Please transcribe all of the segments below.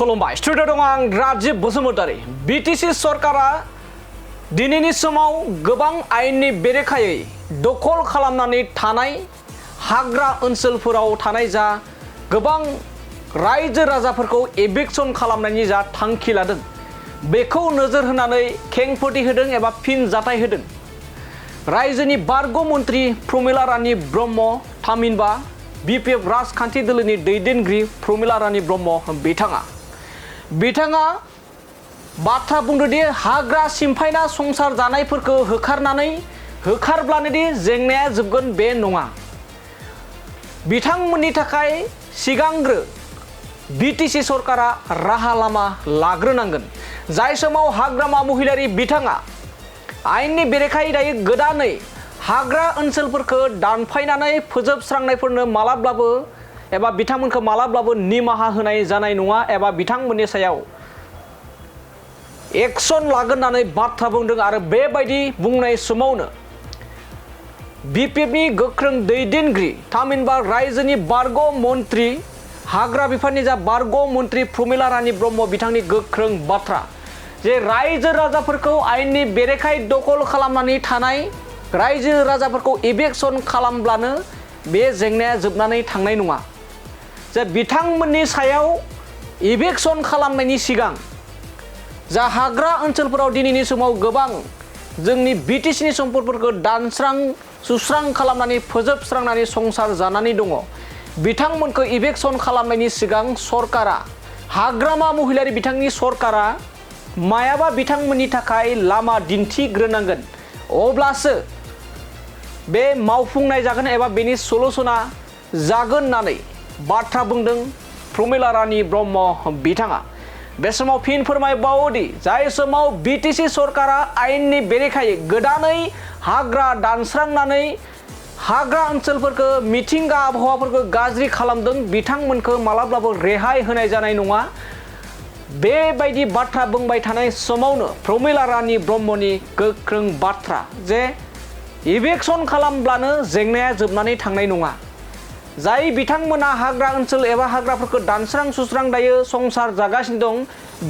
खुलुमबाय स्टुडिअ दं आं राजीब बसुमतारी। बिटिसि सरकारा दिनैनि समाव गोबां आयेननि बेरेखायै दखल खालामनानै थानाय हाग्रा ओनसोलफोराव थानाय जा गोबां रायजो राजाफोरखौ एभिक्सन खालामनायनि जा थांखि लादों बेखौ नोजोर होनानै खेंफोरथि होदों एबा फिनजाथाय होदों रायजोनि बारग' मन्त्रि प्रमिला रानी ब्रह्म थामहिनबा बिपिएफ राजखान्थि दोलोनि दैदेनगिरि प्रमिला रानी ब्रह्म बिथाङा बाथ्रा बुंदोंदि हाग्रा सिमफायना संसार जानायफोरखौ होखारब्लानो दि जेंनाया जोबगोन बे नङा। बिथांमोननि थाखाय सिगांग्रो बिटिसि सरकारा राहा लामा लाग्रोनांगोन। जाय समाव हाग्रामा महिलारि बिथाङा आयेननि बेरेखायै दायो गोदानै हाग्रा ओनसोलफोरखौ दानफायनानै फोजोबस्रांनायफोरनो मालाब्लाबो एबा बिथांमोनखौ मालाब्लाबो निमाहा होनाय जानाय नङा एबा बिथांमोननि सायाव एक्शन लागोन होननानै बाथ्रा बुंदों। आरो बेबायदि बुंनाय समावनो बिपिएफनि गोख्रों दैदेनगिरि थामहिनबा रायजोनि बारग' मन्त्रि हाग्रा बिफाननि जा बारग' मन्त्रि प्रमिला रानी ब्रह्म बिथांनि गोख्रों बाथ्रा जे रायजो राजाफोरखौ आयेननि बेरेखायै दखल खालामनानै थानाय रायजो राजाफोरखौ इभिक्सन खालामब्लानो बे जेंनाया जोबनानै थांनाय नङा। जे बिथांमोननि सायाव इभिक्सन खालामनायनि सिगां जा हाग्रा ओनसोलफोराव दिनैनि समाव गोबां जोंनि बिटिसिनि सम्पदफोरखौ दानस्रां सुस्रां खालामनानै फोजोबस्रांनानै संसार जानानै दङ बिथांमोनखौ इभिक्सन खालामनायनि सिगां सरकारा हाग्रामा महिलारि बिथांनि सरकारा मायाबा बिथांमोननि थाखाय लामा दिन्थिग्रोनांगोन। अब्लासो बे मावफुंनाय जागोन एबा बेनि सलुसना जागोन होननानै बाथ्रा बुंदों प्रमिला रानी ब्रह्म बिथाङा। बे समाव फिन फोरमायबावोदि जाय समाव बिटिसि सरकारा आयेननि बेरेखायै गोदानै हाग्रा दानस्रांनानै हाग्रा ओनसोलफोरखौ मिथिंगा आबहावाफोरखौ गाज्रि खालामदों बिथांमोनखौ मालाब्लाबो रेहाय होनाय जानाय नङा। बेबायदि बाथ्रा बुंबाय थानाय समावनो प्रमिला रानी ब्रह्मनि गोख्रों बाथ्रा जे इभिक्सन खालामब्लानो जेंनाया जोबनानै थांनाय नङा। जाय बिथांमोना हाग्रा ओनसोल एबा हाग्राफोरखौ दानस्रां सुस्रां दायो संसार जागासिनो दं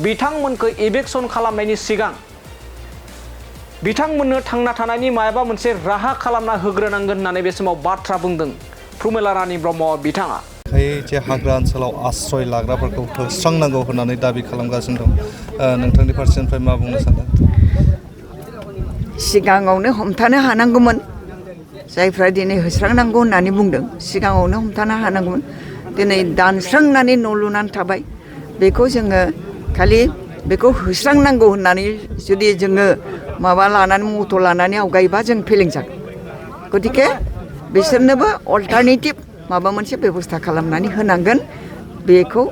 बिथांमोनखौ इभिक्सन खालामनायनि सिगां बिथांमोननो थांना थानायनि माबा मोनसे राहा खालामना होग्रोनांगोन होननानै बे समाव बाथ्रा बुंदों प्रमिला रानी ब्रह्म बिथाङा। जे हाग्रा ओनसोलाव आश्रय लाग्राफोरखौ फोस्रांनांगौ होननानै दाबि खालामगासिनो दं नोंथांनि फारसेनिफ्राय मा बुंनो सानदों? सिगाङावनो हमथानो हानांगौमोन। जायफ्रा दिनै होस्रांनांगौ होननानै बुंदों सिगाङावनो हमथानो हानांगौमोन। दिनै दानस्रांनानै न' लुनानै थाबाय बेखौ जोङो खालि बेखौ होस्रांनांगौ होननानै जुदि जोङो माबा लानानै मथ' लानानै आवगायोबा जों फेलें जागोन। गतिके बिसोरनोबो अल्टारनेटिभ माबा मोनसे बेबस्था खालामनानै होनांगोन। बेखौ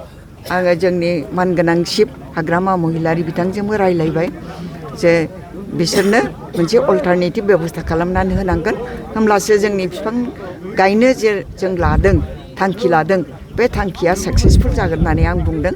आङो जोंनि मानगोनां चिफ हाग्रामा महिलारि बिथांजोंबो रायलायबाय जे बिसोरनो मोनसे अल्टारनेटिभ बेबस्था खालामनानै होनांगोन। होमब्लासो जोंनि बिफां गायनो जे जों लादों थांखि लादों बे थांखिया साक्सेसफुल जागोन होननानै आं बुंदों।